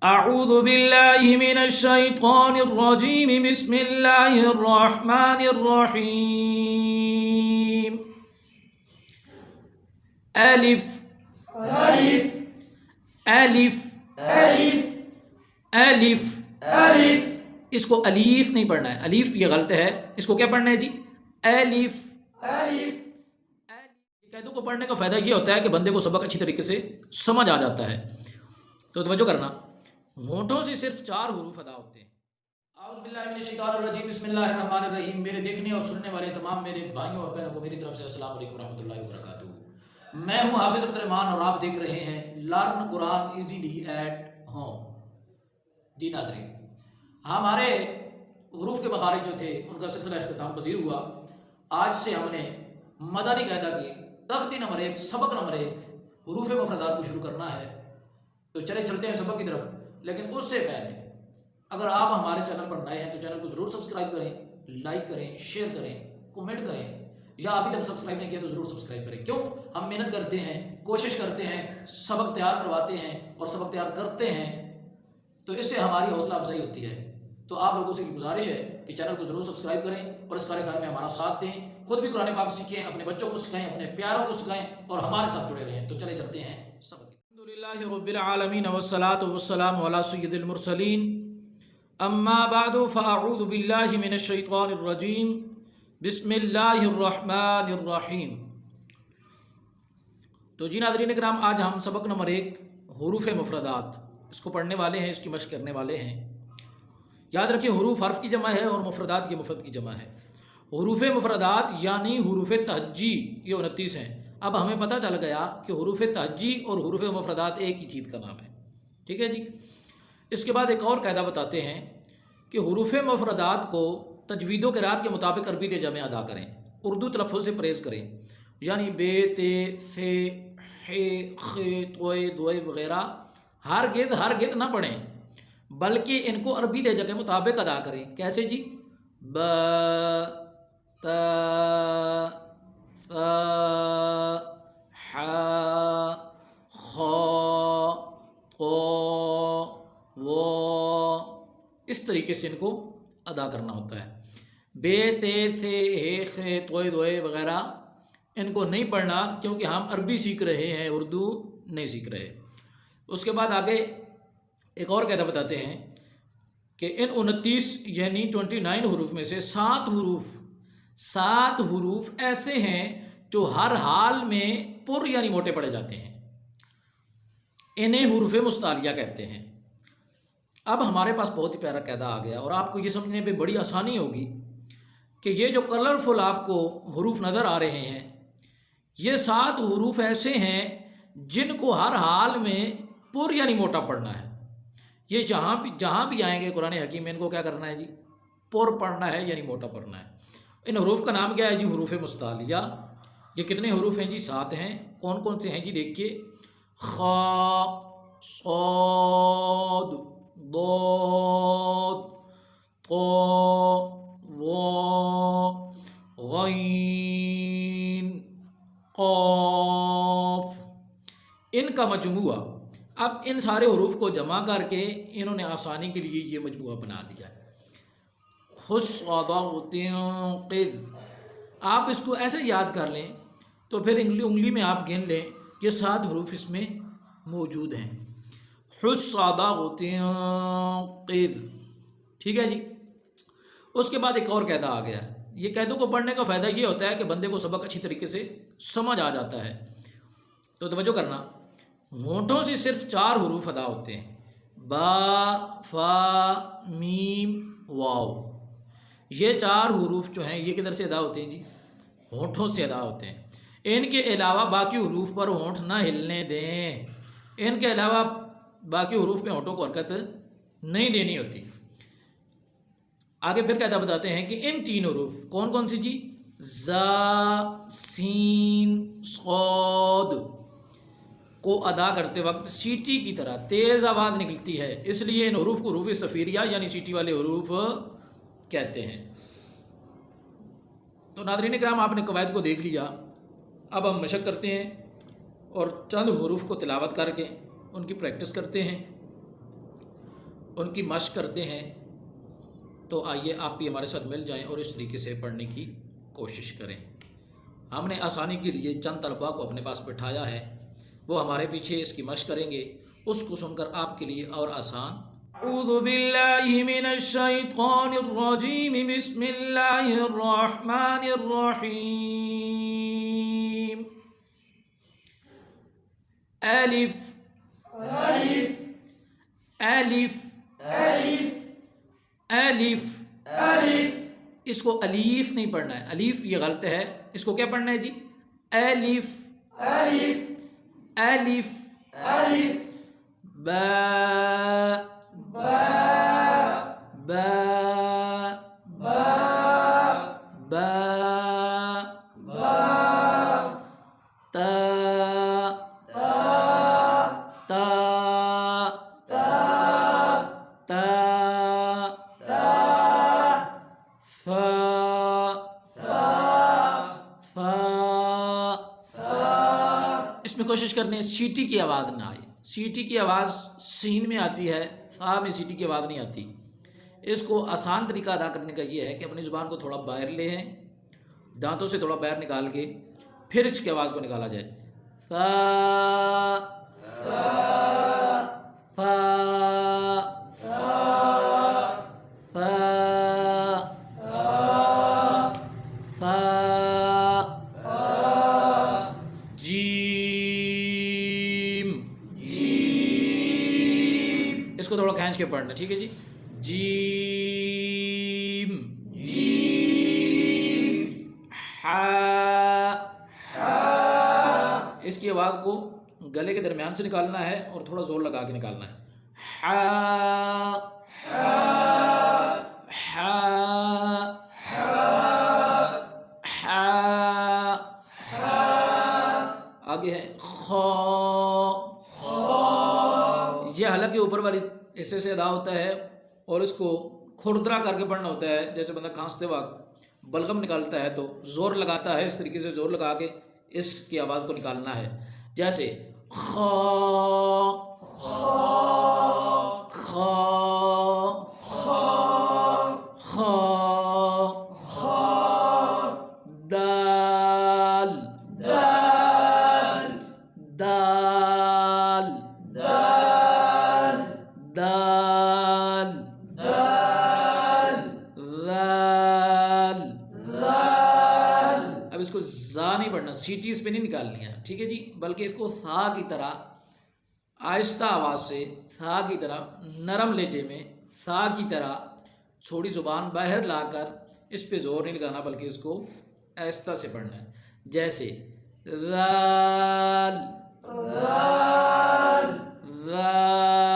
أعوذ بالله من الشيطان الرجيم بسم الله الرحمن الرحيم ألف ألف ألف ألف ألف ألف اس کو الیف نہیں پڑھنا ہے، الیف یہ غلط ہے، اس کو کیا پڑھنا ہے جی؟ ایلف۔ ألف قاعدوں کو پڑھنے کا فائدہ یہ ہوتا ہے کہ بندے کو سبق اچھی طریقے سے سمجھ آ جاتا ہے۔ تو توجہ کرنا، ہونٹوں سے صرف 4 حروف ادا ہوتے ہیں۔ اعوذ باللہ من الشیطان الرجیم بسم اللہ الرحمن الرحیم۔ میرے دیکھنے اور سننے والے تمام میرے بھائیوں اور بہنوں کو میری طرف سے السلام علیکم ورحمۃ اللہ وبرکاتہ۔ میں ہوں حافظ عبد الرحمان اور آپ دیکھ رہے ہیں learn Quran easily at home. جی ناظرین، ہمارے حروف کے مخارج جو تھے ان کا سلسلہ اختتام پذیر ہوا۔ آج سے ہم نے مدنی قاعدہ کی تختی نمبر 1 سبق نمبر 1 حروف مفردات کو شروع کرنا ہے۔ تو چلتے ہیں سبق کی طرف، لیکن اس سے پہلے اگر آپ ہمارے چینل پر نئے ہیں تو چینل کو ضرور سبسکرائب کریں، لائک کریں، شیئر کریں، کمنٹ کریں، یا ابھی تک سبسکرائب نہیں کیا تو ضرور سبسکرائب کریں۔ کیوں؟ ہم محنت کرتے ہیں، کوشش کرتے ہیں، سبق تیار کرواتے ہیں اور سبق تیار کرتے ہیں، تو اس سے ہماری حوصلہ افزائی ہوتی ہے۔ تو آپ لوگوں سے گزارش ہے کہ چینل کو ضرور سبسکرائب کریں اور اس کارے میں ہمارا ساتھ دیں، خود بھی قرآن پاک سیکھیں، اپنے بچوں کو سکھائیں، اپنے پیاروں کو سکھائیں اور ہمارے ساتھ جڑے رہیں۔ تو چلتے ہیں سبق۔ الحمدللہ رب العالمین والصلاة والسلام علی سید المرسلین، اما بعد فاعوذ باللہ من الشیطان الرجیم بسم اللہ الرحمن الرحیم۔ تو جی ناظرین کرام، آج ہم سبق نمبر 1 حروف مفردات اس کو پڑھنے والے ہیں، اس کی مشق کرنے والے ہیں۔ یاد رکھیں، حروف حرف کی جمع ہے اور مفردات کی مفرد کی جمع ہے۔ حروف مفردات یعنی حروف تہجی یہ 29 ہیں۔ اب ہمیں پتہ چل گیا کہ حروف تہجی اور حروف مفردات ایک ہی چیز کا نام ہے، ٹھیک ہے جی۔ اس کے بعد ایک اور قاعدہ بتاتے ہیں کہ حروف مفردات کو تجوید و قرات کے مطابق عربی دے جمع ادا کریں، اردو تلفظ سے پرہیز کریں، یعنی بے، تے، سے، ہے، خے، توئے، دوئے وغیرہ ہرگز نہ پڑھیں، بلکہ ان کو عربی لہجہ کے مطابق ادا کریں۔ کیسے جی؟ ب، ت، ث، ح، خ، ق، و، اس طریقے سے ان کو ادا کرنا ہوتا ہے۔ بے، تے، سے، ہے، خے، توئے، دوئے وغیرہ ان کو نہیں پڑھنا، کیونکہ ہم عربی سیکھ رہے ہیں، اردو نہیں سیکھ رہے۔ اس کے بعد آگے ایک اور قاعدہ بتاتے ہیں کہ ان 29 یعنی 29 حروف میں سے 7 حروف ایسے ہیں جو ہر حال میں پر یعنی موٹے پڑے جاتے ہیں، انہیں حروف مستعلیہ کہتے ہیں۔ اب ہمارے پاس بہت ہی پیارا قاعدہ آ گیا اور آپ کو یہ سمجھنے پہ بڑی آسانی ہوگی کہ یہ جو کلرفل آپ کو حروف نظر آ رہے ہیں، یہ 7 حروف ایسے ہیں جن کو ہر حال میں پر یعنی موٹا پڑھنا ہے۔ یہ جہاں بھی آئیں گے قرآن حکیم میں ان کو کیا کرنا ہے جی؟ پر پڑھنا ہے، یعنی موٹا پڑھنا ہے۔ ان حروف کا نام کیا ہے جی؟ حروف مستعلیہ۔ یہ کتنے حروف ہیں جی؟ 7 ہیں۔ کون کون سے ہیں جی؟ دیکھیے، خ، صاد، ضاد، ط، ظ، غین، قاف، ان کا مجموعہ۔ اب ان سارے حروف کو جمع کر کے انہوں نے آسانی کے لیے یہ مجموعہ بنا دیا ہے۔ قذ، آپ اس کو ایسے یاد کر لیں تو پھر انگلی میں آپ گن لیں، یہ 7 حروف اس میں موجود ہیں۔ قذ، ٹھیک ہے جی۔ اس کے بعد ایک اور قاعدہ آ گیا ہے۔ یہ قاعدوں کو پڑھنے کا فائدہ یہ ہوتا ہے کہ بندے کو سبق اچھی طریقے سے سمجھ آ جاتا ہے۔ تو توجہ کرنا، ہونٹوں سے صرف 4 حروف ادا ہوتے ہیں، با، فا، میم، واو۔ یہ 4 حروف جو ہیں یہ کدھر سے ادا ہوتے ہیں جی؟ ہونٹوں سے ادا ہوتے ہیں۔ ان کے علاوہ باقی حروف پر ہونٹ نہ ہلنے دیں، ان کے علاوہ باقی حروف میں ہونٹوں کو حرکت نہیں دینی ہوتی۔ آگے پھر قاعدہ بتاتے ہیں کہ ان 3 حروف کون کون سی جی؟ زا، سین، صاد کو ادا کرتے وقت سیٹی کی طرح تیز آواز نکلتی ہے، اس لیے ان حروف کو حروف صفیریہ یعنی سیٹی والے حروف کہتے ہیں۔ تو ناظرین کرام، آپ نے قواعد کو دیکھ لیا، اب ہم مشق کرتے ہیں اور چند حروف کو تلاوت کر کے ان کی پریکٹس کرتے ہیں۔ ان کی مشق کرتے ہیں، تو آئیے آپ بھی ہمارے ساتھ مل جائیں اور اس طریقے سے پڑھنے کی کوشش کریں۔ ہم نے آسانی کے لیے چند طلباء کو اپنے پاس بٹھایا ہے، وہ ہمارے پیچھے اس کی مشق کریں گے، اس کو سن کر آپ کے لیے اور آسان۔ اعوذ باللہ من الشیطان الرجیم، بسم اللہ الرحمن الرحیم۔ الف ألف الف ألف الف، ألف اس کو الیف نہیں پڑھنا ہے، الیف یہ غلط ہے، اس کو کیا پڑھنا ہے جی؟ الف ألف الف۔ ألف با با با با با با تا تا تا تا تا تا فا سا فا۔ سا اس میں کوشش کرنے سیٹی کی آواز نہ آئے، سیٹی کی آواز سین میں آتی ہے، فا میں سیٹی کی آواز نہیں آتی۔ اس کو آسان طریقہ ادا کرنے کا یہ ہے کہ اپنی زبان کو تھوڑا باہر لے ہیں، دانتوں سے تھوڑا باہر نکال کے پھر اس کی آواز کو نکالا جائے۔ فا سا فا سا فا فا جیم۔ جیم اس کو تھوڑا کھینچ کے پڑھنا، ٹھیک ہے جی؟ جیم جیم ہا۔ ہا اس کی آواز کو گلے کے درمیان سے نکالنا ہے اور تھوڑا زور لگا کے نکالنا ہے۔ ہا ہا ہا ہا۔ آگے ہے خا۔ یہ حلق کے اوپر والی حصے سے ادا ہوتا ہے اور اس کو کھردرا کر کے پڑھنا ہوتا ہے، جیسے بندہ کھانستے وقت بلغم نکالتا ہے تو زور لگاتا ہے، اس طریقے سے زور لگا کے اس کی آواز کو نکالنا ہے، جیسے خا خا خا خا خا دال دال دال دال دال دال ذال۔ ذال اب اس کو زا نہیں پڑھنا، سیٹی اس پہ نہیں نکالنی ہے، ٹھیک ہے جی؟ بلکہ اس کو تھا کی طرح آہستہ آواز سے، تھا کی طرح نرم لہجے میں، تھا کی طرح چھوڑی زبان باہر لا کر اس پہ زور نہیں لگانا، بلکہ اس کو آہستہ سے پڑھنا ہے، جیسے ذال ذال ذال